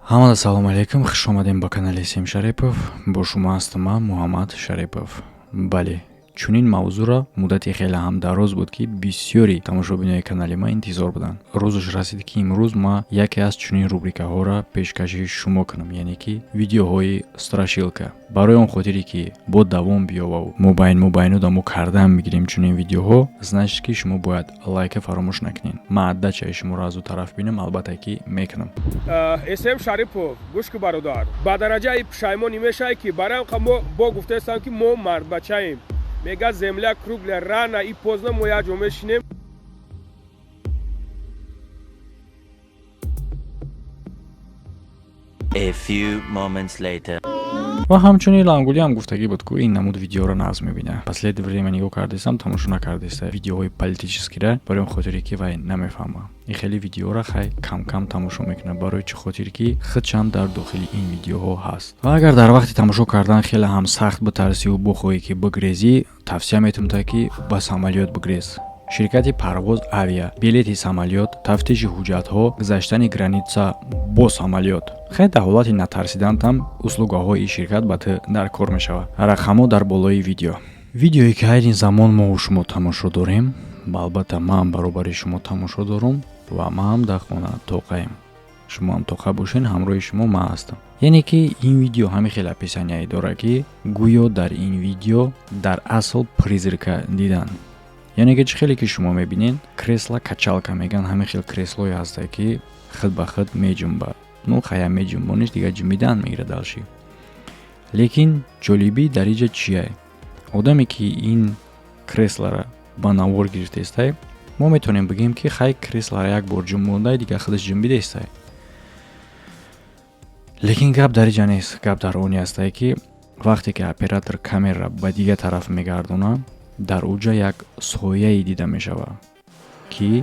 Ҳамада салому алейкум, хуш омадем ба канали Сим Шарипов. Бо шумо ҳастам ман Муҳаммад Шарипов. Бале, чунин мавзӯъро муддати хеле ҳам дароз буд ки бисёри тамошобинони канали ман интизор буданд. Рӯзаш расид ки имрӯз ма яке аз чунин рубрикаҳоро пешкаши шумо кунам, яъне ки видеоҳои страшилка. Барои он хотире ки бо давом биёвад мубайну дамо кардан мегирем чунин видеоҳо, значит ки шумо бояд лайка фаромӯш накунед. Ман аддачаи шуморо аз ӯ тараф бинам, албатта ки мекунам. Сим Шарипов, гӯш ки бародар, ба дараҷаи пушаймонӣ мешавад ки барои мо бо гуфтаестам ки мо мардбачаем. Мега земля кругля рана и поздно мо як ҷо мешинем. A few moments later. ва ҳамчунин лангули ҳам гуфтагӣ буд ки ин намуд видеоро назм мебина. Последнее время нигоҳ кардестам, тамошо накардеста видеоҳои политическиро, барои он хотире ки вай намефаҳма. Ин хеле видеоро хай кам тамошо мекунад, барои чӣ хотир ки худшам дар дохили ин видеоҳо ҳаст. Ва агар дар вақти тамошо кардан хеле ҳам сахт битарсиву бухоҳӣ ки бигрезӣ, тавсия метавонам ки ба самолёт бигрез. Ширкати парвоз авиа, билети самолёт, тафтиши ҳуҷҷатҳо, гузаштани граница бо самолёт. Хай дар ҳолати натарсидан там услугаҳои ширкат ба ту дар кор мешавад. Рақамҳо дар болои видео. Видеое ки ҳайрин замон мо шумо тамошо дорем, албатта ман баробари шумо тамошо дорам ва ман ҳам дар хона тоқаем. Шумо ҳам тоқа бошен, ҳамроҳи шумо ман ҳастам. Яъне ки ин видео ҳамин хеле описание дорад ки гӯё дар ин видео дар асл призрака дидан. яъне ки чӣ хеле ки шумо мебинед, кресла качалка меган, ҳамин хел креслое ҳаста ки худ ба худ меҷунбад. Ну хая меҷунбониш дига ҷунбидан мегирад алши. Лекин ҷолибӣ дар инҷа чие? Одаме ки ин кресларо ба навор гирифтестай, мо метавонем бигем ки хай кресларо як бор ҷунбондай, дига худаш ҷунбидестай. Лекин гап дар инҷа нест, гап дар он ҳастай ки вақте ки оператор камера ба дига тараф мегардонад, дар уҷа як сояи дида мешавад ки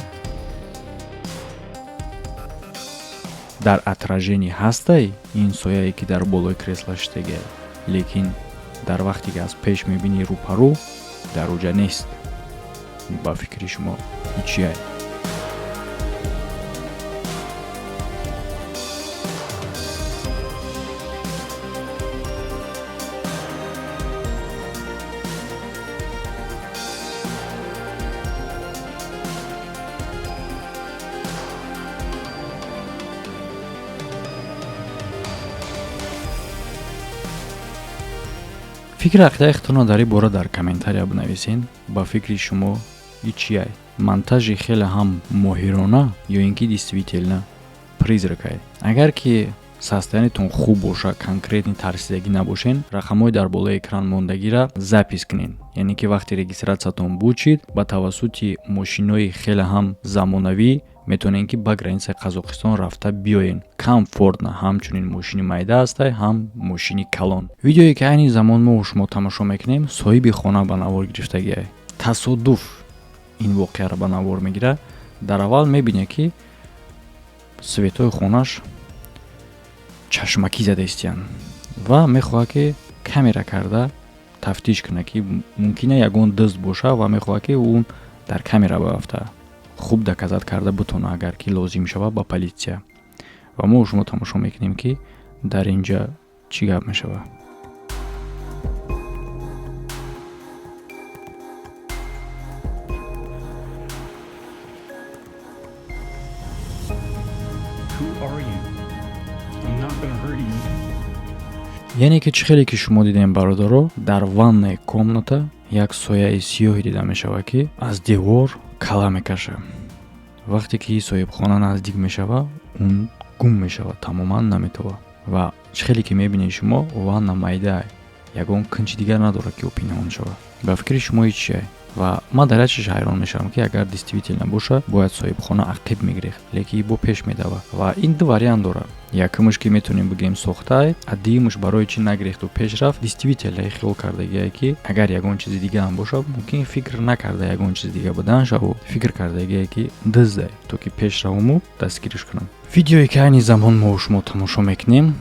дар отраженӣ ҳастай ин сояе ки дар болои кресла штеге, лекин дар вақте ки аз пеш мебинӣ рӯпарӯ, дар уҷа нест. Ба фикри шумо чие? фикри ақидаи худтонро дар ин бора дар комментария бинависен. Ба фикри шумо чие? Монтажи хеле ҳам моҳирона ё ин ки действительно призракае? Агар ки состояниятон хуб боша, конкретни тарсидагӣ набошен, рақамҳои дар болои экран мондагиро запис кунед. Яъне ки вақти регистратсиятон бучид, ба тавассути мошинои хеле ҳам замонавӣ метавонем ки ба границаи Қазоқистон рафта биёен. Комфортно, ҳамчунин мошини майда ҳастай, ҳам мошини калон. Видеое ки айни замон мо шумо тамошо мекунем, соҳиби хона ба навор гирифтагиае. Тасодуф ин воқеаро ба навор мегирад. Дар аввал мебине ки светои хонаш чашмакӣ зада истиянд ва мехоҳад ки камера карда тафтиш кунад ки мумкина ягон дӯст боша ва мехоҳад ки он дар камера бафта хуб доказат карда бутона, агар ки лозим шавад ба политсия. Ва мо шумо тамошо мекунем ки дар инҷа чӣ гап мешавад. яъне ки чӣ хеле ки шумо дидем бародаро, дар ваннаи комната як сояи сиёҳе дида мешавад ки аз девор кала мекаша. Вақте ки соҳибхона наздик мешавад, он гум мешавад, тамоман наметавад. Ва чӣ хеле ки мебинед шумо, ванна майда, ягон кинчи дигар надорад ки пинҳон шавад. Ба фикри шумо чие? ва ман дар як чиз ҳайрон мешавам ки агар действительно боша, бояд соҳибхона ақиб мегирехт, лекин бо пеш медавад. Ва ин ду вариант дорад. Якумш ки метавонем бигем сохтае, а дуюмш барои чӣ нагирехту пеш рафт, действительно хиёл кардагие ки агар ягон чизи дига ҳам боша, мумкин фикр накарда ягон чиз дига будан шаву, фикр кардагие ки дуздай, то ки пеш равуму дастгириш кунам. Видеое ки айни замон мо шумо тамошо мекунем,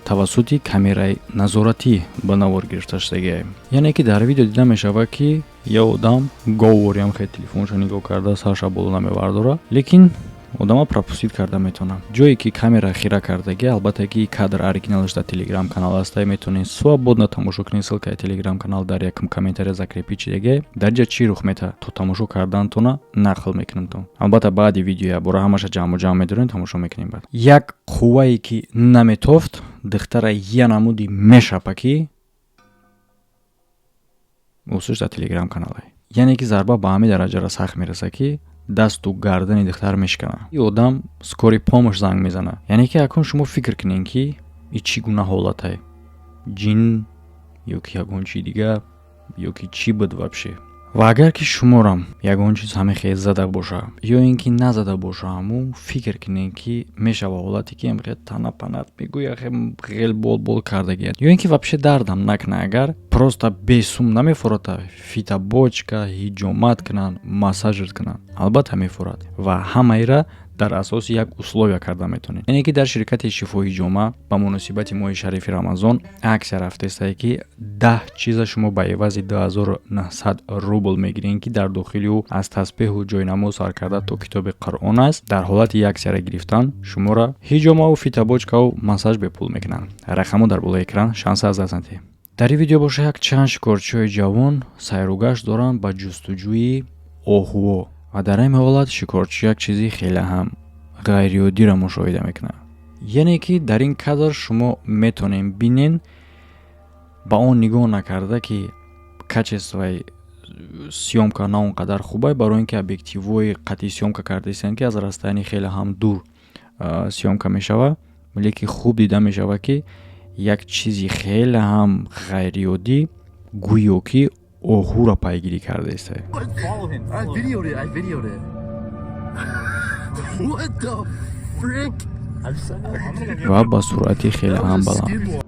тавассути камераи назоратӣ ба навор гирифта шудагие. Яъне ки дар видео дида мешавад ки ё одам говориам хе телефоншо нигоҳ карда сарша боло намевардора, лекин одама пропустит карда метонам. Ҷое ки камера хира кардагӣ, албатта ки кадр оригиналаш дар Telegram канал аста, метонед свободно тамошо кунед. Ссылкаи Telegram канал дар якум комментария закрепичидаги. Дар ҷа чӣ рух мета? То тамошо кардантона нақл мекунамтон. Албатта баъди видео я бора ҳамаша ҷамъ медорем, тамошо мекунем баъд. Як қуввае ки наметофт, духтара я намуди мешапаки усуш дар Telegram канале. Яъне ки зарба ба ҳамин дараҷара сахт мераса ки дасту гардани духтар мешкана. И одам скори помощь занг мезана. Яъне ки акун шумо фикр кунед ки и чӣ гуна ҳолате? Ҷин ё ки ягон чӣ дига ё ки чӣ буд вабше? Ва агар ки шуморам ягон чиз ҳамихе зада боша ё ин ки назада боша, ҳамун фикр кунед ки мешава ҳолате ки ҳамихе тана панат мегӯя хел бол кардагият ё ин ки вабше дардам накна. Агар просто бесум намефората фита бочка ҳиҷомат кунан, массажир кунан, албатта мефорад ва ҳамаира дар асоси як условия карда метонед. Яъне ки дар ширкати Шифои ҷома ба муносибати моҳи шарифи Рамазон аксия рафтестае ки 10 чиза шумо ба эвази 2900 рубл мегиред ки дар дохили ӯ аз тасбеҳу ҷойнамоз сар карда то китоби Қуръон аст. Дар ҳолати аксияро гирифтан шуморо ҳиҷомаву фитобочкаву массаж бепул мекунанд. Рақаму дар болои экран, шанса аз даст натиҳ. Дар ин видео боша як чанд шикорчиҳои ҷавон сайругашт доранд ба ҷустуҷӯи оҳуҳо. ва дар ҳамин ҳолат шикорчӣ як чизи хеле ҳам ғайриоддиро мушоҳида мекунад. яъне ки дар ин кадр шумо метонем бинен ба он нигоҳ накарда ки качествои съёмка на он қадар хуб барои ин ки объективҳои қатъи съёмка кардастанд ки аз расстоянии хеле ҳам дур съёмка мешава, лекин хуб дида мешава ки як чизи хеле ҳам ғайриоддӣ гӯё ки оҳуро пайгирӣ кардааст. ва ба суръати хеле ҳам баланд.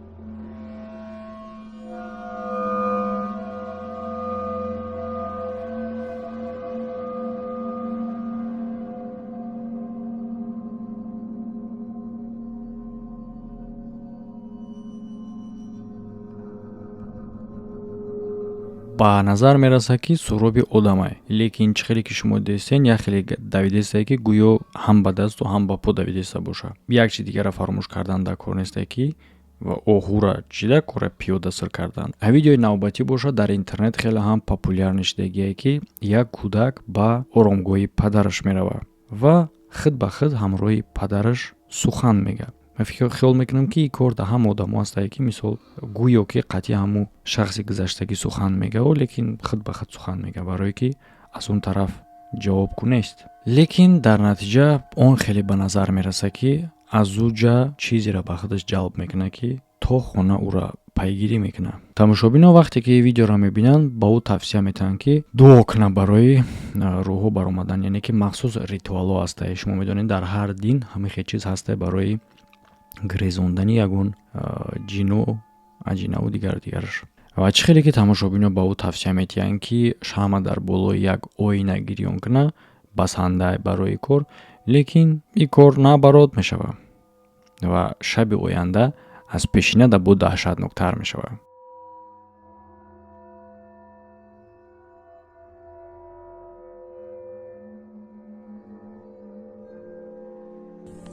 ба назар мераса ки суроби одамай, лекин чӣ хеле ки шумо дидестен як хеле давидестае ки гӯё ҳам ба дасту ҳам ба по давидеста боша. Як чиз дигара фаромӯш кардан дар кор нестае ки ва оҳура чӣ дар кора пиёда сир кардан. Видеои навбатӣ боша дар интернет хеле ҳам популяр нишидагие ки як кӯдак ба оромгоҳи падараш мерава ва хид ба хид ҳамроҳи падараш сухан мегӯяд. Ман хиёл мекунам ки ин кор дар ҳама одамо ҳастае ки мисол гӯё ки қатъи ҳамун шахси гузаштагӣ сухан мегӯяд, лекин хид ба хид сухан мегӯяд барое ки аз он тараф ҷавобгӯ нест. Лекин дар натиҷа он хеле ба назар мераса ки аз ӯ ҷа чизеро ба худаш ҷалб мекунад ки то хона ӯро пайгирӣ мекунад. Тамошобинон вақте ки видеоро мебинанд ба ӯ тавсия метаҳанд ки дуо кунад барои рӯҳҳо баромадан, яъне ки махсус ритуалҳо ҳастае. Шумо медонед дар ҳар дин ҳамихе чиз ҳастае барои грезондани ягон ҷину аҷинаву дигараш. ва чӣ хеле ки тамошобино ба ӯ тавсия метиҳанд ки шама дар болои як оина гирён кунад, басанда барои кор, лекин ин кор наоборот мешавад ва шаби оянда аз пешина да бо даҳшатноктар мешавад.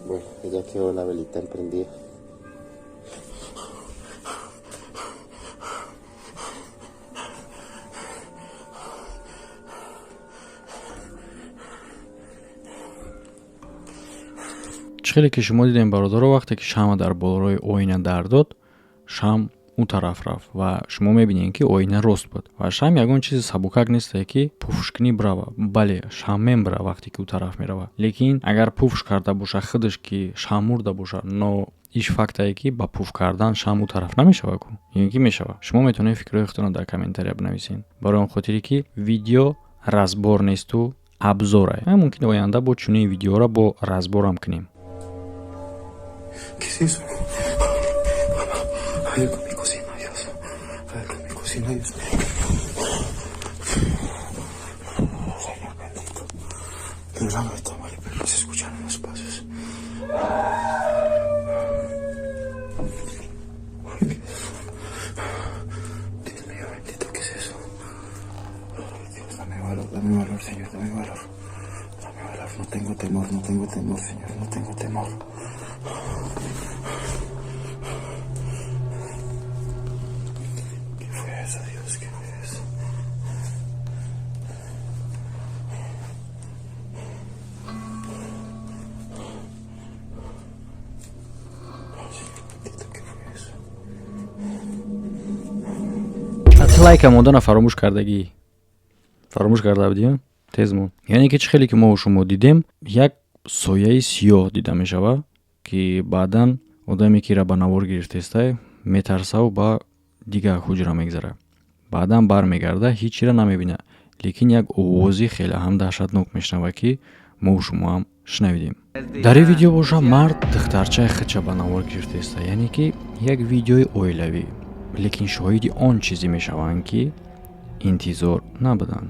Bueno, ya quedó la velita emprendida. чӣ хеле ки шумо дидем бародаро, вақте ки шама дар болорои оина дар дод, шам он тараф рафт ва шумо мебинед ки оина рост буд ва шам ягон чизи сабукак нестае ки пуфшкунӣ брава. Бале, шам мебра вақте ки ӯ тараф мерава, лекин агар пуфш карда боша худаш ки шам мурда боша, но иш фактае ки ба пуф кардан шам ӯ тараф намешава ку, ин ки мешава. Шумо метавонед фикрҳои худтонро дар комментария бинависед, барои он хотире ки видео разбор несту абзорае. Мумкин оянда бо чунин видеоро бо разборам кунем. ¿Qué es eso? Hay algo en mi cocina, Dios. Hay algo en mi cocina, Dios mío. Señor bendito. Pero no está mal, pero se escuchan los pasos. Dios mío bendito, ¿qué es eso? Dios, dame valor, Señor, dame valor. Dame valor, no tengo no tengo temor, Señor, no tengo temor. ¿Qué fue eso, Dios? ¿Qué fue eso? лайка модана фаромӯш кардагӣ. Фаромӯш карда будем? Тез мон. Яъне ки чӣ хеле ки мо шумо дидем, як сояи сиёҳ дида мешава, ки баъдан одаме ки ра ба навор гирифтестай метарсаву ба дигар ҳуҷра мегзара. Баъдан бармегарда ҳеҷ чира намебина. Лекин як овози хеле ҳам даҳшатнок мешнава, ки мо шумо ҳам шунавидем. Дар ин видео боша мард духтарчаи худша ба навор гирифтестай, яъне ки як видеои оилавӣ. Лекин шоҳиди он чизе мешаванд, ки интизор набуданд.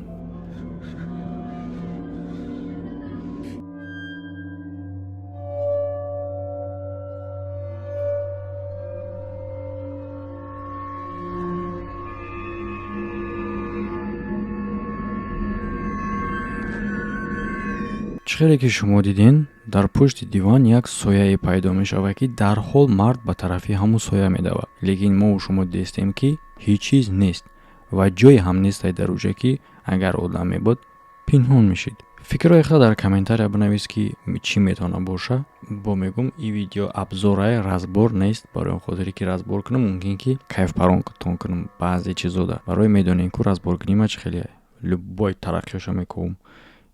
чӣ хеле ки шумо дидин, дар пушти диван як сояе пайдо мешавад, ки дарҳол мард ба тарафи ҳамун соя медава. Лекин мо шумо дидем, ки ҳеҷ чиз нест ва ҷое ҳам нестай дар уҷа, ки агар одам мебуд пинҳон мешид. фикрҳои худ дар комментария бинавис, ки чӣ метавона боша. Бо мегум ин видео абзораи разбор нест, барои он хотире ки разбор кунам мумкин ки кайфпаронтон кунам баъзе чизода. Барои медонем ки разборкунӣ чӣ хеле любой тараққиёша мекунам,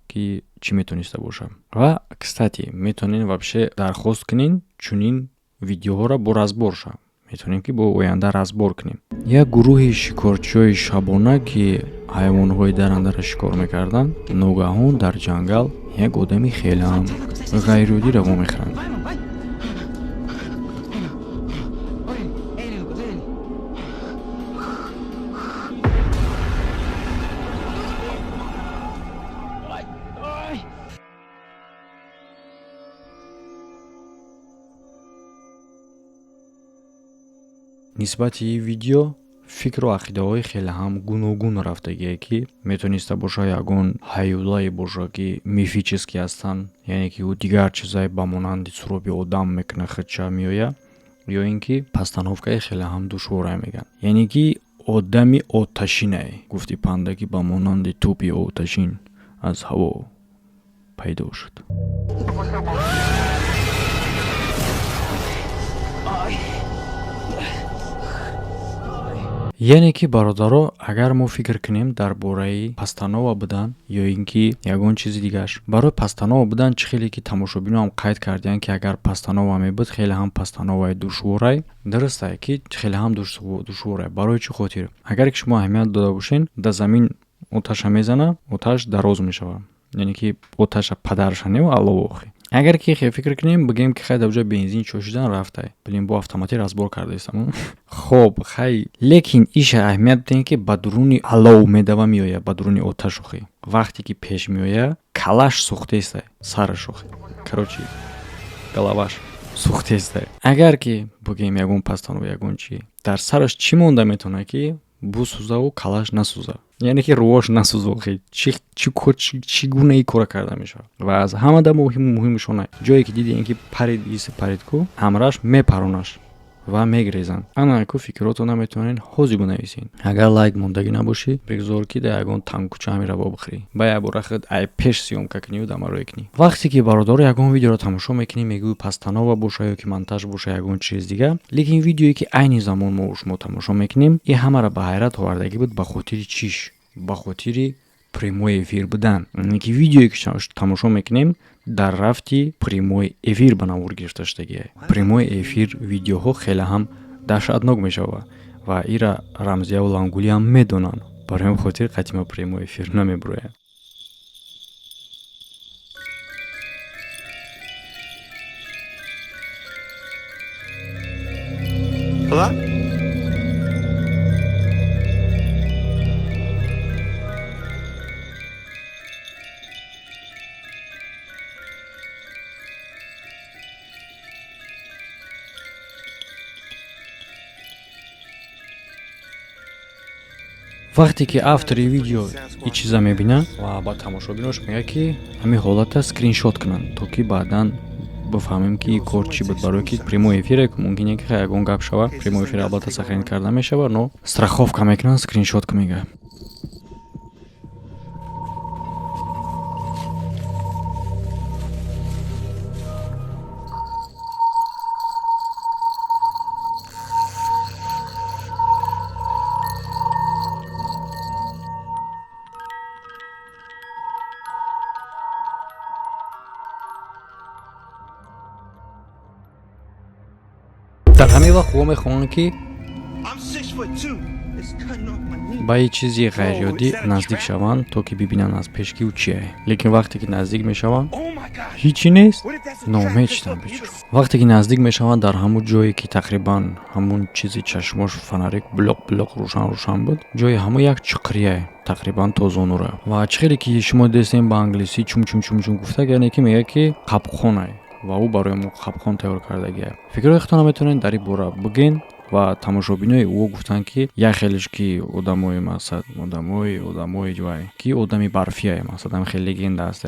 ки чӣ метавониста боша. Ва кстати метавонин вообще дархост кунин чунин видеоҳоро бо разборша. Метавонем ки бо оянда разбор кунем. Як гурӯҳи шикорчиёи шабона, ки ҳайвонҳои даррандаро шикор мекарданд, ногаҳон дар ҷангал як одами хелеам ғайриоддиро вомехӯранд. нисбати ин видео фикру ақидаҳои хеле ҳам гуногун рафтагие, ки метавониста боша ягон ҳаюлае боша, ки мифически ҳастанд, яъне ки ӯ дигар чизае ба монанди суроби одам мекуна худша меоя, ё ин ки постановкаи хеле ҳам душворае меган. Яъне ки одами оташинае, гуфти панда, ки ба монанди тӯпи оташин аз ҳаво пайдо шуд. яъне ки бародаро, агар мо фикр кунем дар бораи пастанова будан ё ин ки ягон чизи дигаш, барои пастанова будан чӣ хеле ки тамошобинам ҳам қайд кардиянд, ки агар пастанова мебуд хеле ҳам пастановаи душворай. Дурастае, ки хеле ҳам душворай. Барои чӣ хотир? Агар ки шумо аҳамият дода бошен, дар замин оташа мезана, оташ дароз мешава. яъне ки оташа падарша не аловохи. агар ки фикр кунем, бигем ки хай дар ҷои бензин чошидан рафтай, билим бо автомати разбор кардаистам. хоб хай, лекин иша аҳамият бидем, ки ба дуруни алов медава меоя, ба дуруни оташ охи. вақте ки пеш меоя, калаш сухтестай, сараш охи. короче, галаваш сухтестай. агар ки бигем ягон пастанов ягон чи дар сараш чӣ монда метавона, ки бусӯзаву калаш насӯза, яъне ки рувош насӯза. чӣ гунаи кора карда мешавад? ва аз ҳамада муҳимаш он ҷое ки дидем ки парид иси паридку амраш мепаронаш ва мегрезанд. ана ку фикротона метавонен ҳозир бинависен. агар лайк мондагӣ набошӣ, бигзор ки дар ягон танкуча ҳамира бобихӯрӣ. ба як бора худ ай пеш сиёмка кунӣ дамароӣ кунӣ. вақте ки бародаро ягон видеоро тамошо мекунӣ, мегӯӣ пастанова боша ё ки монтаж боша ягон чиз дига, лекин видеое ки айни замон мо шумо тамошо мекунем, ин ҳамаро ба ҳайрат овардагӣ буд. ба хотири чиш? ба хотири прямой эфир будан. ки видеое ки тамошо мекунем дар рафти прямой эфир ба навор гирифта шудагие. прямой эфир видеоҳо хеле ҳам даҳшатнок мешава ва ира рамзияву лангулӣ ҳам медонанд. барои ҳамин хотир қатъи мо прямой эфир намебурояд. Hola? вақте ки автори видео и чиза мебинад ва ба тамошобинош мегӯяд ки ҳамин ҳолата скриншот кунанд, то ки баъдан бифаҳмем ки кор чӣ буд, барое ки прямой эфире мумкине ки ягон гап шава. Прямой эфир албатта сохранение карда мешава, но страховка мекунанд, скриншотка мегӯяд. дар ҳамин вақт во мехоҳанд ки ба ин чизи ғайриёдӣ наздик шаванд, то ки бибинанд аз пеш ки ӯ чие. Лекин вақте ки наздик мешаванд, ҳичи нест, номечтанд бичур. Вақте ки наздик мешаванд дар ҳамун ҷое ки тақрибан ҳамун чизи чашмош фонарик блоқ рӯшан буд, ҷои ҳамун як чуқрия тақрибан то зонура. Ва чиқире ки шумо дестем ба англисӣ чум гуфта, яъне ки мегӯяд ки қабхона ва ӯ барои мо қабхон тайёр кардагия. Фикрҳоятонро метавонед дар ин бора бигӯед ва тамошобинои ӯ гуфтанд ки як хелеш ки одамои масад одамои ҷвай ки одами барфия масадам хеле легенда аст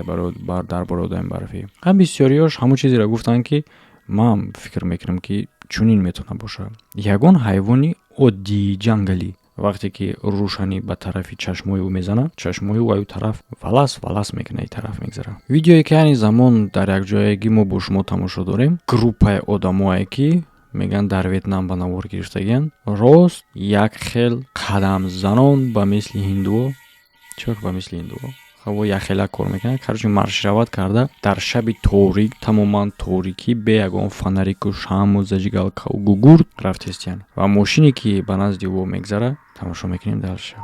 дар бораи одами барфӣ. ҳам бисёриёш ҳамун чизеро гуфтанд ки ман фикр мекунам ки чунин метавона бошад. Ягон ҳайвони оддии ҷангалӣ вақте ки рӯшанӣ ба тарафи чашмои ӯ мезанад, чашмои ӯ аю тараф валас мекунад, и тараф мегзарад. Видеое ки ҳани замон дар як ҷояги мо бо шумо тамошо дорем, группаи одамое ки меган дар Ветнам ба навор гирифтагиян, рост як хел қадамзанон ба мисли ҳиндуо, чӣ ба мисли ҳиндуо? ҳаво яхела кор мекунад, карчи маршироват карда дар шаби торик, тамоман торикӣ бе ягон фонарику шаму зажигалкау гугурт рафтестиян. Ва мошине ки ба назди ӯ мегзара, тамошо мекунем далша.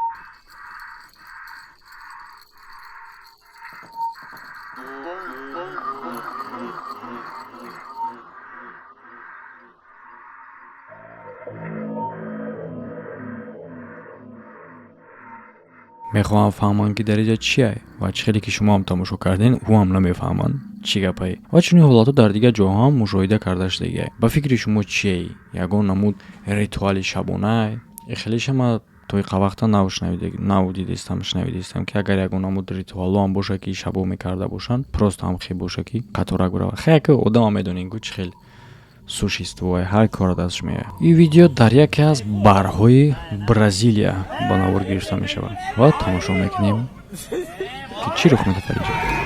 мехоҳам фаҳманд ки дар инҷа чие ва чӣ хеле ки шумо ҳам тамошо карден, ӯ ҳам намефаҳманд чӣ гапае. Ва чунин ҳолатҳо дар дигар ҷоҳо ҳам мушоҳида карда шудагиа. Ба фикри шумо чие? Ягон намуд ритуали шабонае? Хелеша ма то иқавақта шнавидистам ки агар ягон намуд ритуало ҳам боша ки шабо мекарда бошанд, просто ҳам хел боша ки қатора гурава. Хаяка одам ҳам медонен ку чӣ хел сушиствое ҳар кор дастш меояд. Ин видео дар яке аз барҳои Бразилия ба навор гирифта мешавад. Ва тамошо мекунем ки чӣ рух медиҳад дар инҷо.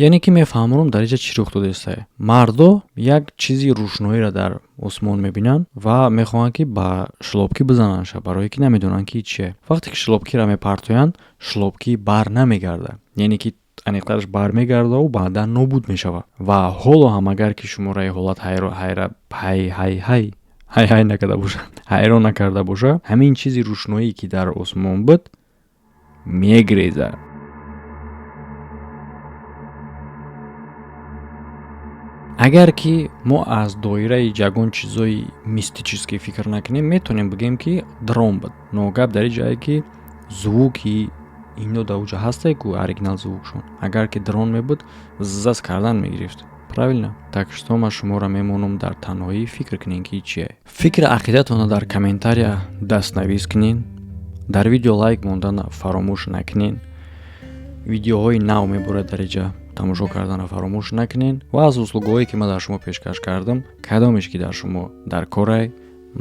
яъне ки мефаҳмонам дар инҷа чӣ рух додааст. Мардо як чизи рӯшноиро дар осмон мебинанд ва мехоҳанд ки ба шлопки бизананша, барое ки намедонанд ки чие. Вақте ки шлопкиро мепартоянд, шлопки бар намегарда, яъне ки аниқтараш бармегарда ва баъдан нобуд мешава. Ва ҳоло ҳам агар ки шуморо ин ҳолат ҳайрон накарда боша, ҳамин чизи рӯшноӣ ки дар осмон буд мегрезад. агар ки мо аз доираи ягон чизои мистически фикр накунем, метавонем бигӯем ки дрон буд. Но гап дар ин ҷое ки звуки ино дар уҷа ҳастае ку оригинал звукшон. Агар ки дрон мебуд, заз кардан мегирифт. Правильно? Так что ма шуморо мемонам дар танҳоӣ фикр кунем ки чие. Фикри ақидатонро дар комментария дастнавис кунен. Дар видео лайк мондан фаромӯш накунен. видеоҳои нав меборад дар инҷа тамошо карданро фаромӯш накунен. Ва аз услугҳое ки ман дар шумо пешкаш кардам, кадомеш ки дар шумо дар корай,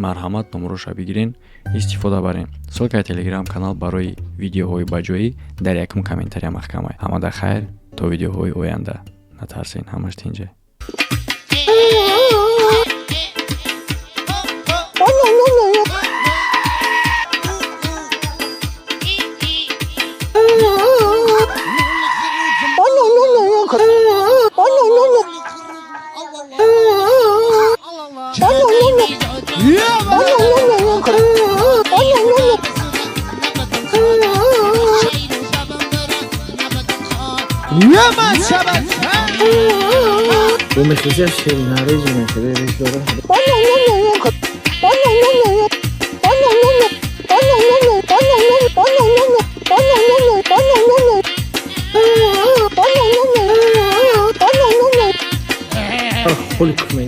марҳамат номероша бигирен, истифода барен. ссилкаи телеграм канал барои видеоҳои баҷоӣ дар якум комментария маҳкамай. ҳамада хайр, то видеоҳои оянда. Натарсен, ҳамаш тинҷа. ومخزي الشيء نهاري زمان كده ليش دورة خلق من